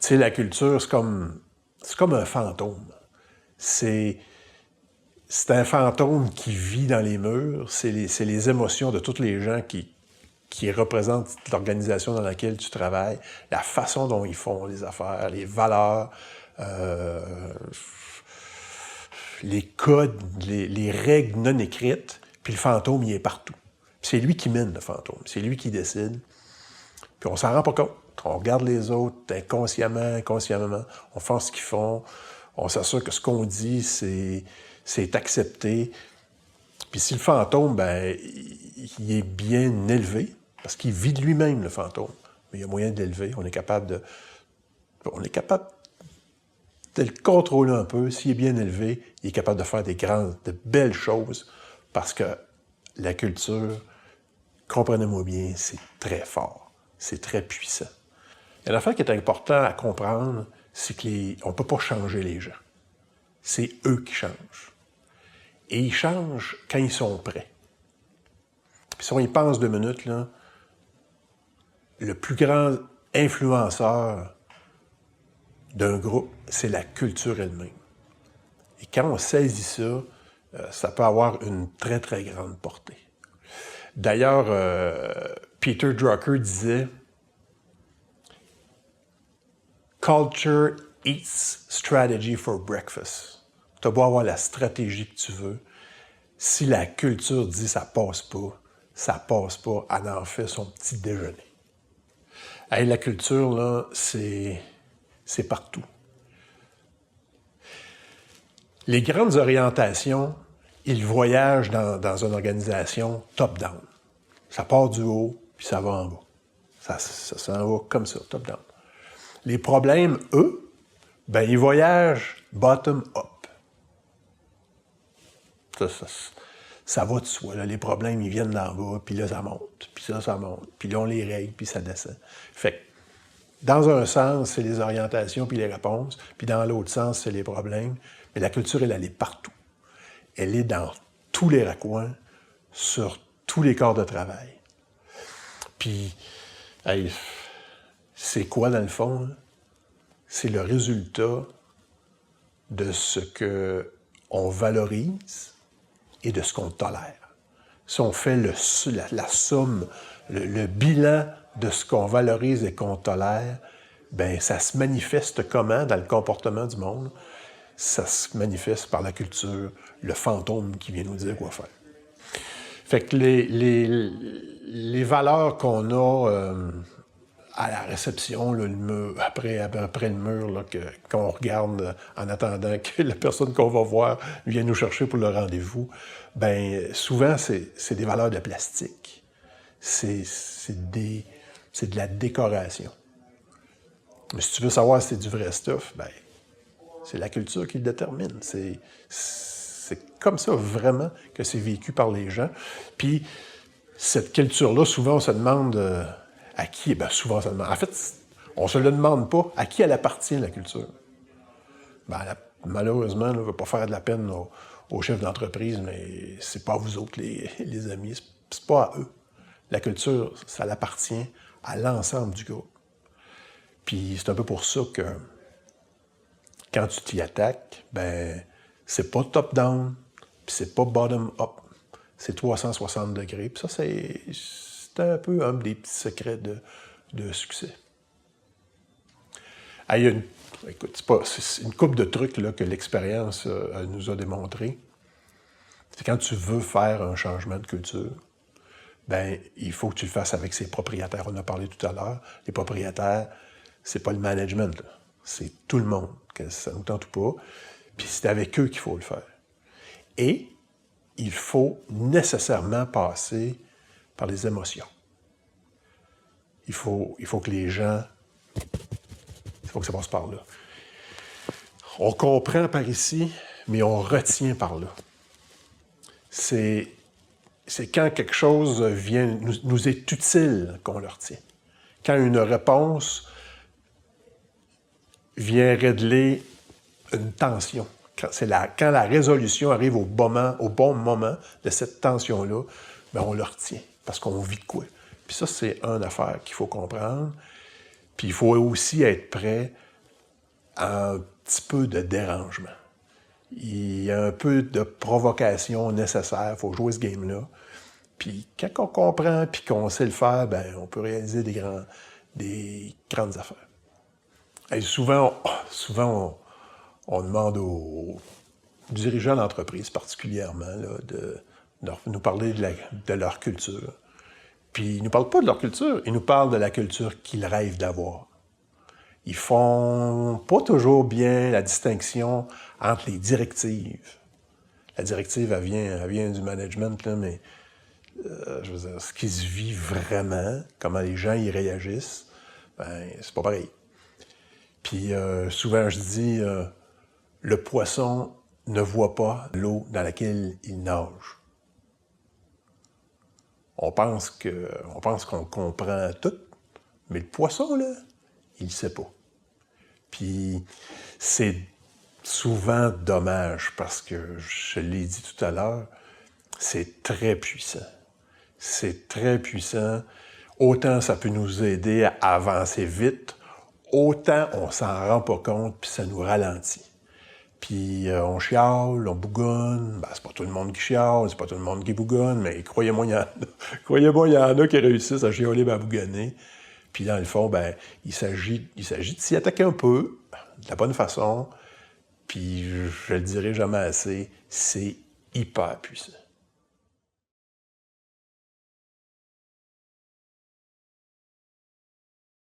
sais, la culture, c'est comme un fantôme. C'est un fantôme qui vit dans les murs. C'est les émotions de tous les gens qui représentent l'organisation dans laquelle tu travailles, la façon dont ils font les affaires, les valeurs, les codes, les règles non écrites. Puis le fantôme, il est partout. C'est lui qui mène le fantôme. C'est lui qui décide. Puis on s'en rend pas compte. On regarde les autres inconsciemment, on fait ce qu'ils font, on s'assure que ce qu'on dit, c'est accepté. Puis si le fantôme, ben, il est bien élevé, parce qu'il vit de lui-même, le fantôme, mais il y a moyen de l'élever, on est capable de le contrôler un peu. S'il est bien élevé, il est capable de faire de belles choses, parce que la culture, comprenez-moi bien, c'est très fort, c'est très puissant. Et l'affaire qui est importante à comprendre, c'est qu'on ne peut pas changer les gens. C'est eux qui changent. Et ils changent quand ils sont prêts. Puis si on y pense 2 minutes, là, le plus grand influenceur d'un groupe, c'est la culture elle-même. Et quand on saisit ça, ça peut avoir une très, très grande portée. D'ailleurs, Peter Drucker disait « Culture eats strategy for breakfast ». Tu as beau avoir la stratégie que tu veux, si la culture dit « ça passe pas », elle en fait son petit déjeuner. Hey, la culture, là, c'est partout. Les grandes orientations, ils voyagent dans une organisation top-down. Ça part du haut, puis ça va en bas. Ça s'en va comme ça, top-down. Les problèmes, eux, ben, ils voyagent bottom-up. Ça va de soi. Là, les problèmes, ils viennent d'en bas, puis là, ça monte. Puis ça monte. Puis là, on les règle, puis ça descend. Fait que, dans un sens, c'est les orientations puis les réponses. Puis dans l'autre sens, c'est les problèmes. Mais la culture, elle est partout. Elle est dans tous les raccoins, sur tous les corps de travail. Puis, hey, c'est quoi, dans le fond? Hein? C'est le résultat de ce qu'on valorise et de ce qu'on tolère. Si on fait la somme, le bilan de ce qu'on valorise et qu'on tolère, bien, ça se manifeste comment dans le comportement du monde? Ça se manifeste par la culture, le fantôme qui vient nous dire quoi faire. Fait que les valeurs qu'on a à la réception, là, le mur, après le mur, là, qu'on regarde en attendant que la personne qu'on va voir vienne nous chercher pour le rendez-vous, bien, souvent, c'est des valeurs de plastique. C'est de la décoration. Mais si tu veux savoir si c'est du vrai stuff, bien, c'est la culture qui le détermine. C'est comme ça, vraiment, que c'est vécu par les gens. Puis, cette culture-là, souvent, on se demande à qui... Bien, souvent, on se demande... En fait, on ne se le demande pas à qui elle appartient, la culture. Bien, malheureusement, on ne veut pas faire de la peine aux chefs d'entreprise, mais c'est pas à vous autres, les amis. C'est pas à eux. La culture, ça appartient à l'ensemble du groupe. Puis, c'est un peu pour ça que quand tu t'y attaques, ben c'est pas top-down, puis c'est pas bottom-up. C'est 360 degrés. Puis ça, c'est un peu un des petits secrets de succès. Ah, écoute, c'est une couple de trucs là, que l'expérience nous a démontré. C'est quand tu veux faire un changement de culture, ben il faut que tu le fasses avec ses propriétaires. On a parlé tout à l'heure. Les propriétaires, c'est pas le management, là. C'est tout le monde, que ça nous tente ou pas. Puis c'est avec eux qu'il faut le faire. Et il faut nécessairement passer par les émotions. Il faut que les gens... Il faut que ça passe par là. On comprend par ici, mais on retient par là. C'est quand quelque chose nous est utile qu'on le retient. Quand une réponse vient régler une tension. Quand la résolution arrive au bon moment de cette tension-là, bien, on le retient, parce qu'on vit de quoi. Puis ça, c'est une affaire qu'il faut comprendre. Puis il faut aussi être prêt un petit peu de dérangement. Il y a un peu de provocation nécessaire. Il faut jouer ce game-là. Puis quand on comprend puis qu'on sait le faire, ben on peut réaliser des grandes affaires. Et souvent, on demande aux dirigeants d'entreprise particulièrement là, de nous parler de leur culture. Puis ils ne nous parlent pas de leur culture, ils nous parlent de la culture qu'ils rêvent d'avoir. Ils font pas toujours bien la distinction entre les directives. La directive, elle vient du management, là, mais je veux dire, ce qui se vit vraiment, comment les gens y réagissent, ben c'est pas pareil. Puis souvent, je dis, le poisson ne voit pas l'eau dans laquelle il nage. On pense qu'on comprend tout, mais le poisson, là, il ne sait pas. Puis c'est souvent dommage parce que, je l'ai dit tout à l'heure, c'est très puissant. C'est très puissant. Autant ça peut nous aider à avancer vite, autant on s'en rend pas compte puis ça nous ralentit. Puis on chiale, on bougonne. Ben, c'est pas tout le monde qui chiale, c'est pas tout le monde qui bougonne, mais croyez-moi, il y en a. Croyez-moi, il y en a qui réussissent à chialer et à bougonner. Puis dans le fond, ben, il s'agit de s'y attaquer un peu, de la bonne façon. Puis je le dirai jamais assez, c'est hyper puissant.